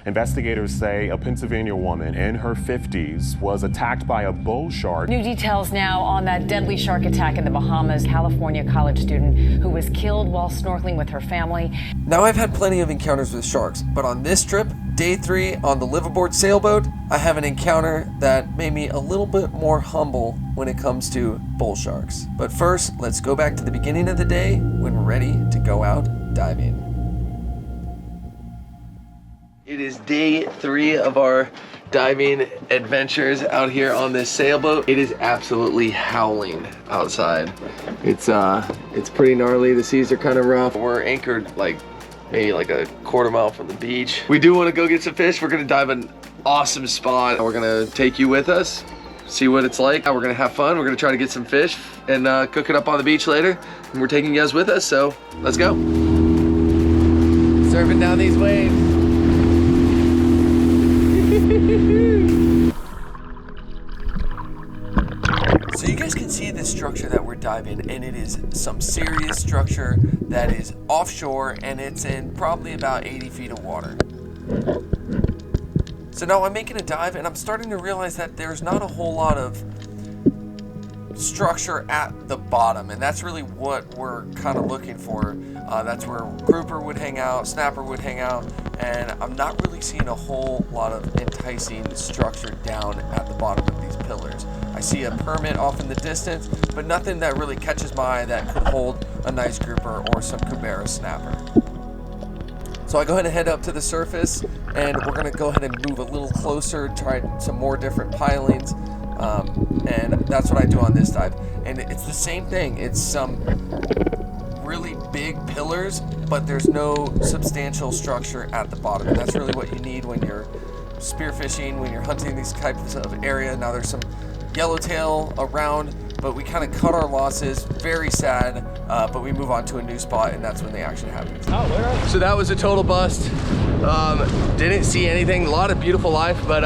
Investigators say a Pennsylvania woman in her 50s was attacked by a bull shark. New details now on that deadly shark attack in the Bahamas. California college student who was killed while snorkeling with her family. Now, I've had plenty of encounters with sharks, but on this trip, day 3 on the liveaboard sailboat, I have an encounter that made me a little bit more humble when it comes to bull sharks. But first, let's go back to the beginning of the day when we're ready to go out diving. It is day 3 of our diving adventures out here on this sailboat. It is absolutely howling outside. It's pretty gnarly. The seas are kind of rough. We're anchored maybe like a quarter mile from the beach. We do want to go get some fish. We're gonna dive an awesome spot. We're gonna take you with us, see what it's like. We're gonna have fun. We're gonna try to get some fish and cook it up on the beach later. And we're taking you guys with us, so let's go. Surfing down these waves. So you guys can see the structure that we're diving, and it is some serious structure that is offshore, and it's in probably about 80 feet of water. So now I'm making a dive, and I'm starting to realize that there's not a whole lot of structure at the bottom, and that's really what we're kind of looking for. That's where grouper would hang out, snapper would hang out, and I'm not really seeing a whole lot of enticing structure down at the bottom of these pillars. I see a permit off in the distance, but nothing that really catches my eye that could hold a nice grouper or some Spearo snapper. So I go ahead and head up to the surface, and we're gonna go ahead and move a little closer, try some more different pilings, and that's what I do on this dive. And it's the same thing. It's some really big pillars, but there's no substantial structure at the bottom, and that's really what you need when you're spearfishing, when you're hunting these types of area. Now there's some yellowtail around, but we kind of cut our losses. Very sad, but we move on to a new spot, and that's when the action happens. Oh, where are you? So that was a total bust. Didn't see anything. A lot of beautiful life, but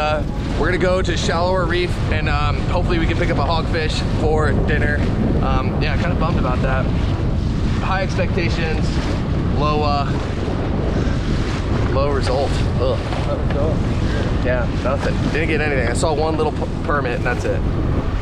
we're gonna go to shallower reef, and hopefully we can pick up a hogfish for dinner. Yeah, kind of bummed about that. High expectations, low result. Ugh. Yeah, nothing. Didn't get anything. I saw one little permit, and that's it.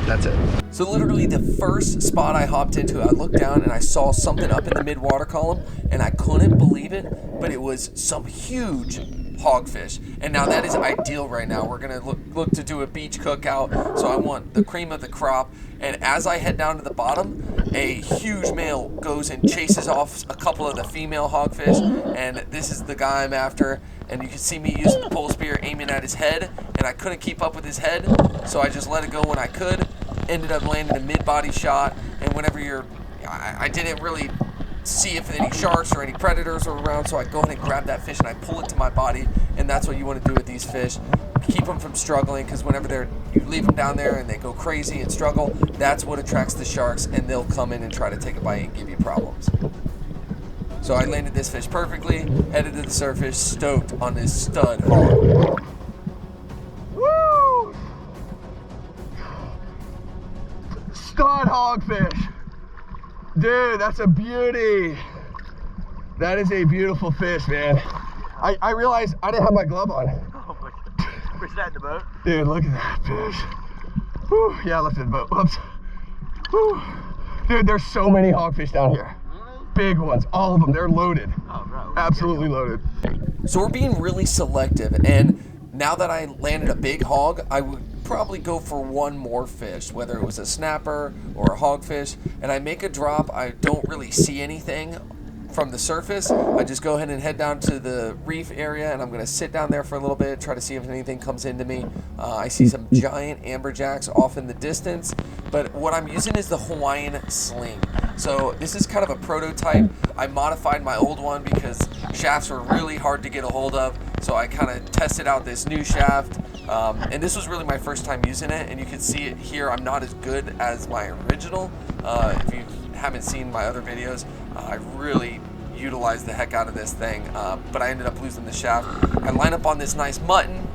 That's it. So literally the first spot I hopped into, I looked down and I saw something up in the mid-water column, and I couldn't believe it, but it was some huge hogfish. And now that is ideal right now. We're gonna look to do a beach cookout, so I want the cream of the crop. And as I head down to the bottom, a huge male goes and chases off a couple of the female hogfish, and this is the guy I'm after. And you can see me using the pole spear aiming at his head, and I couldn't keep up with his head, so I just let it go when I could. Ended up landing a mid-body shot, and whenever I didn't really see if any sharks or any predators were around, so I go ahead and grab that fish and I pull it to my body, and that's what you want to do with these fish. Keep them from struggling, because whenever you leave them down there and they go crazy and struggle, that's what attracts the sharks, and they'll come in and try to take a bite and give you problems. So I landed this fish perfectly, headed to the surface, stoked on this stud hog. Woo! Stud hogfish. Dude, that's a beauty. That is a beautiful fish, man. I realized I didn't have my glove on. Oh my God. Where's that in the boat? Dude, look at that fish. Whew. Yeah, I left it in the boat. Whoops. Whew. Dude, there's so many hogfish down here. Big ones, all of them, they're loaded. Oh, bro. Absolutely loaded. So we're being really selective, and now that I landed a big hog, I would probably go for one more fish, whether it was a snapper or a hogfish, and I make a drop. I don't really see anything from the surface. I just go ahead and head down to the reef area, and I'm gonna sit down there for a little bit, try to see if anything comes into me. I see some giant amberjacks off in the distance, but what I'm using is the Hawaiian sling. So this is kind of a prototype. I modified my old one because shafts were really hard to get a hold of, so I kind of tested out this new shaft, and this was really my first time using it, and you can see it here. I'm not as good as my original. If you haven't seen my other videos, I really utilized the heck out of this thing, but I ended up losing the shaft. I line up on this nice mutton,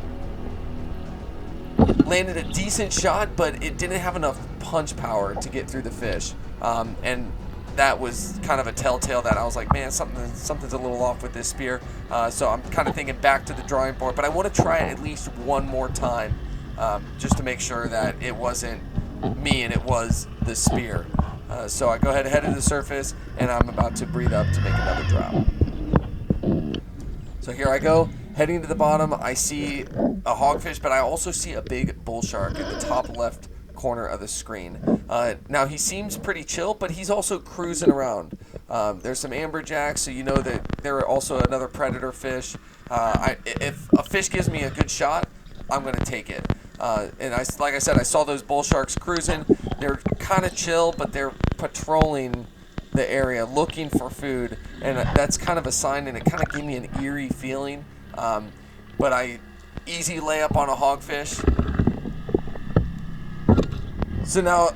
landed a decent shot, but it didn't have enough punch power to get through the fish. And that was kind of a telltale that I was like, man, something's a little off with this spear. So I'm kind of thinking back to the drawing board, but I want to try it at least one more time, just to make sure that it wasn't me and it was the spear. So I go ahead and head to the surface, and I'm about to breathe up to make another drop. So here I go, heading to the bottom. I see a hogfish, but I also see a big bull shark in the top left corner of the screen. Now he seems pretty chill, but he's also cruising around. There's some amberjacks, so you know that there are also another predator fish. If a fish gives me a good shot, I'm gonna take it. And like I said, I saw those bull sharks cruising. They're kind of chill, but they're patrolling the area looking for food, and that's kind of a sign, and it kind of gave me an eerie feeling. But I easy layup on a hogfish. So now,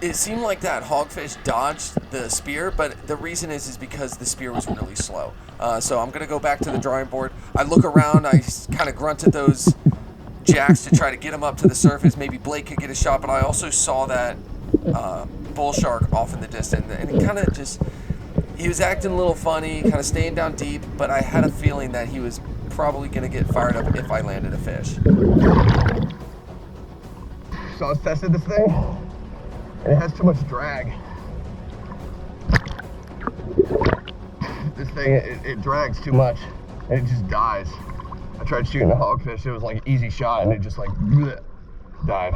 it seemed like that hogfish dodged the spear, but the reason is because the spear was really slow. So I'm gonna go back to the drawing board. I look around, I kind of grunted those jacks to try to get him up to the surface. Maybe Blake could get a shot, but I also saw that bull shark off in the distance, and it kind of just, he was acting a little funny, kind of staying down deep, but I had a feeling that he was probably gonna get fired up if I landed a fish. So I was testing this thing, and it has too much drag. This thing, it drags too much, and it just dies. I tried shooting a hogfish, it was like an easy shot, and it just like bleh, died.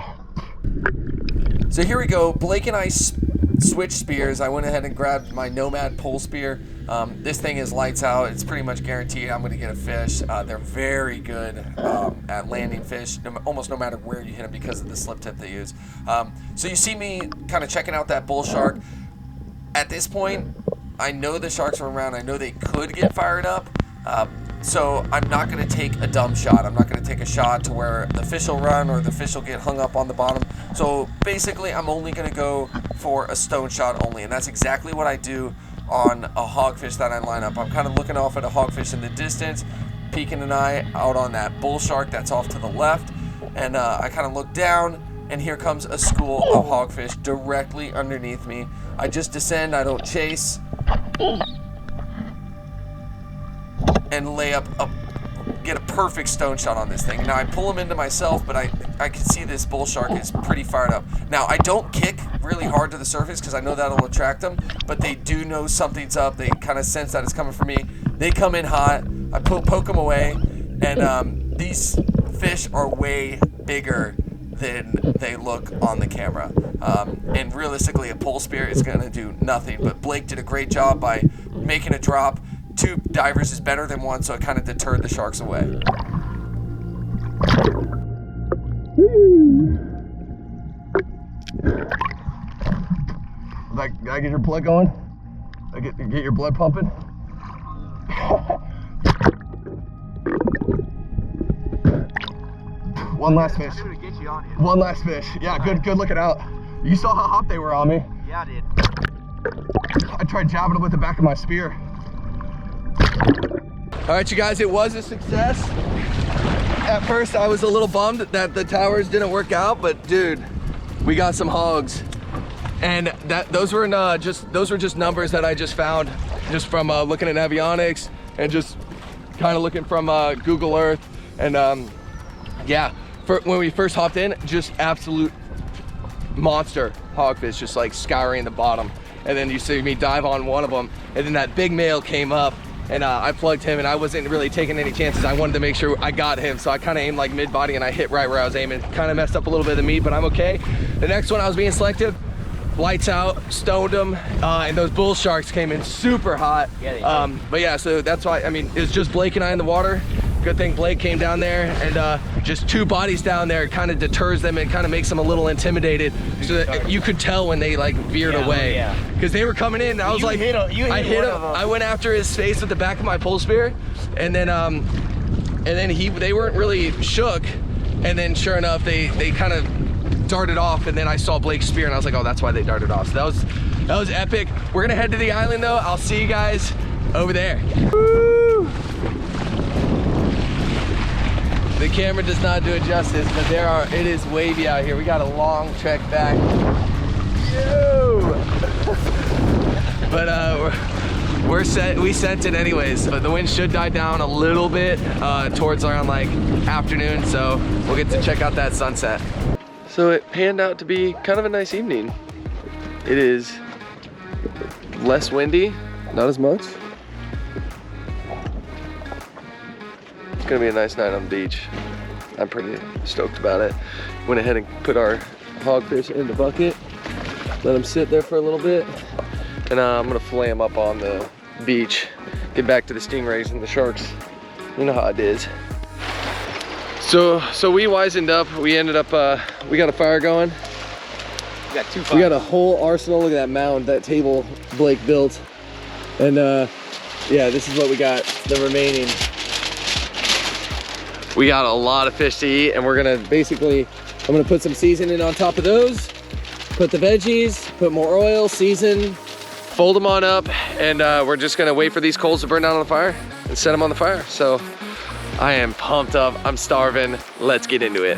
So here we go, Blake and I switched spears. I went ahead and grabbed my Nomad pole spear. This thing is lights out. It's pretty much guaranteed I'm gonna get a fish. They're very good at landing fish, almost no matter where you hit them because of the slip tip they use. So you see me kind of checking out that bull shark. At this point, I know the sharks are around. I know they could get fired up. So I'm not gonna take a dumb shot. I'm not gonna take a shot to where the fish will run or the fish will get hung up on the bottom. So basically, I'm only gonna go for a stone shot only, and that's exactly what I do on a hogfish that I line up. I'm kind of looking off at a hogfish in the distance, peeking an eye out on that bull shark that's off to the left, and I kind of look down, and here comes a school of hogfish directly underneath me. I just descend, I don't chase, and lay up, get a perfect stone shot on this thing. Now I pull him into myself, but I can see this bull shark is pretty fired up. Now I don't kick really hard to the surface because I know that'll attract them, but they do know something's up. They kind of sense that it's coming for me. They come in hot, I poke them away, and these fish are way bigger than they look on the camera. And realistically, a pole spear is gonna do nothing, but Blake did a great job by making a drop. 2 divers is better than 1, so it kind of deterred the sharks away. Like, I get your blood going? I get your blood pumping? One last fish. One last fish. Yeah, good looking out. You saw how hot they were on me. Yeah, I did. I tried jabbing them with the back of my spear. All right, you guys, it was a success. At first, I was a little bummed that the towers didn't work out, but dude, we got some hogs. And those were just numbers that I just found just from looking at avionics and just kind of looking from Google Earth. And yeah, when we first hopped in, just absolute monster hogfish, just like scouring the bottom. And then you see me dive on one of them, and then that big male came up, and I plugged him, and I wasn't really taking any chances. I wanted to make sure I got him, so I kind of aimed like mid-body, and I hit right where I was aiming. Kind of messed up a little bit of the meat, but I'm okay. The next one, I was being selective, lights out, stoned them, and those bull sharks came in super hot. Yeah, but yeah, so that's why, I mean, it was just Blake and I in the water. Good thing Blake came down there, and just 2 bodies down there kind of deters them and kind of makes them a little intimidated, so that you could tell when they like veered away. Because they were coming in, and I was like, I hit him. I went after his face with the back of my pole spear, and then they weren't really shook, and then sure enough, they kind of darted off, and then I saw Blake's spear, and I was like, oh, that's why they darted off. So that was epic. We're gonna head to the island though. I'll see you guys over there. Woo! The camera does not do it justice, but it is wavy out here. We got a long trek back. Yo! but we're set. We sent it anyways, but the wind should die down a little bit towards around like afternoon, so we'll get to check out that sunset. So it panned out to be kind of a nice evening. It is less windy, not as much. It's gonna be a nice night on the beach. I'm pretty stoked about it. Went ahead and put our hogfish in the bucket, let them sit there for a little bit, and I'm gonna fillet them up on the beach, get back to the stingrays and the sharks. You know how it is. So we wisened up. We ended up, we got a fire going. We got 2 fires. We got a whole arsenal. Look at that mound, that table Blake built. And yeah, this is what we got, the remaining. We got a lot of fish to eat, and we're gonna basically, I'm gonna put some seasoning on top of those, put the veggies, put more oil, season, fold them on up, and we're just gonna wait for these coals to burn down on the fire and set them on the fire. So I am pumped up, I'm starving, let's get into it.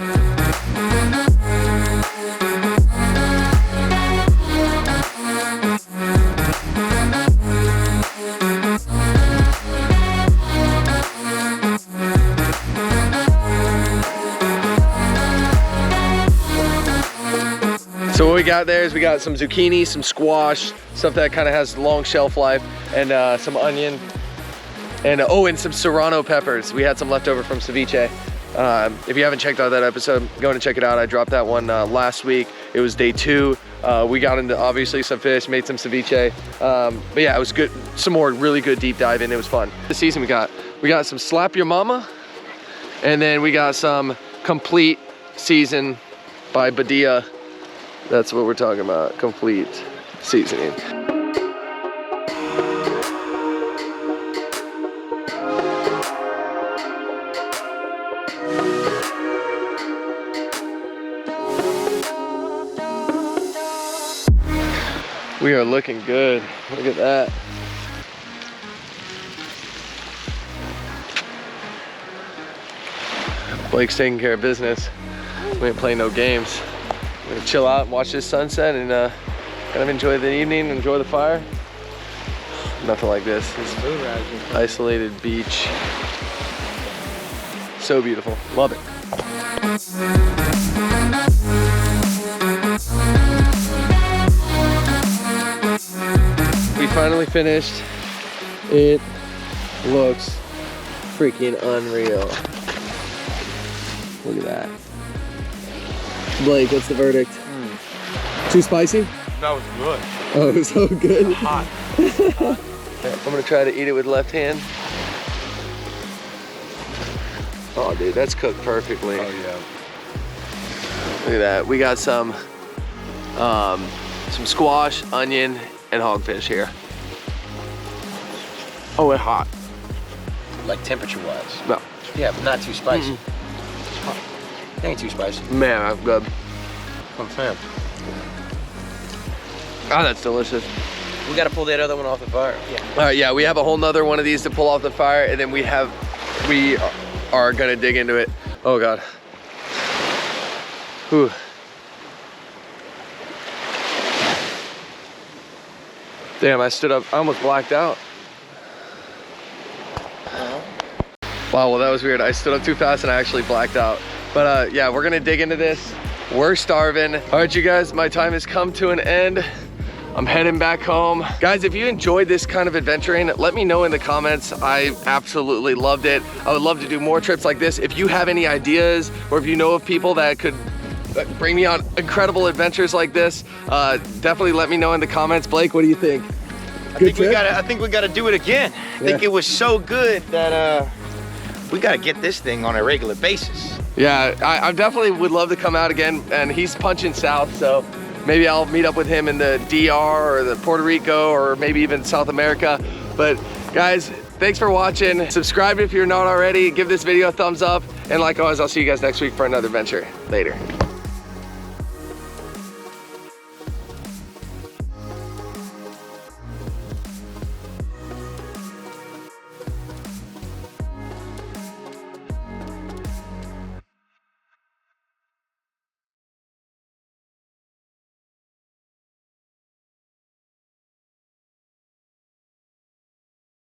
So what we got there is we got some zucchini, some squash, stuff that kind of has long shelf life, and some onion, and oh, and some serrano peppers. We had some leftover from ceviche. If you haven't checked out that episode, go and check it out. I dropped that one last week. It was day 2. We got into obviously some fish, made some ceviche. But yeah, it was good. Some more really good deep dive in. It was fun. This season we got some Slap Your Mama, and then we got some Complete Season by Badia. That's what we're talking about, complete seasoning. We are looking good. Look at that. Blake's taking care of business. We ain't playing no games. We're gonna chill out and watch this sunset and kind of enjoy the evening, enjoy the fire. Nothing like this. This isolated beach. So beautiful. Love it. We finally finished. It looks freaking unreal. Look at that. Blake, what's the verdict? Too spicy? That was good. Oh, it was so good. Hot. I'm gonna try to eat it with left hand. Oh, dude, that's cooked perfectly. Oh yeah. Look at that. We got some squash, onion, and hogfish here. Oh, it's hot. Like temperature-wise. No. Yeah, but not too spicy. Ain't too spicy. Man, that's good. Confirm. Oh, that's delicious. We gotta pull that other one off the fire. Yeah. All right, yeah, we have a whole nother one of these to pull off the fire, and then we are gonna dig into it. Oh God. Whew. Damn, I stood up, I almost blacked out. Wow, well that was weird. I stood up too fast and I actually blacked out. But yeah, we're gonna dig into this. We're starving. All right, you guys, my time has come to an end. I'm heading back home. Guys, if you enjoyed this kind of adventuring, let me know in the comments. I absolutely loved it. I would love to do more trips like this. If you have any ideas, or if you know of people that could bring me on incredible adventures like this, definitely let me know in the comments. Blake, what do you think? I think we gotta do it again. I think it was so good that we gotta get this thing on a regular basis. Yeah, I definitely would love to come out again, and he's punching south, so maybe I'll meet up with him in the DR or the Puerto Rico or maybe even South America. But guys, thanks for watching. Subscribe if you're not already. Give this video a thumbs up. And like always, I'll see you guys next week for another adventure. Later.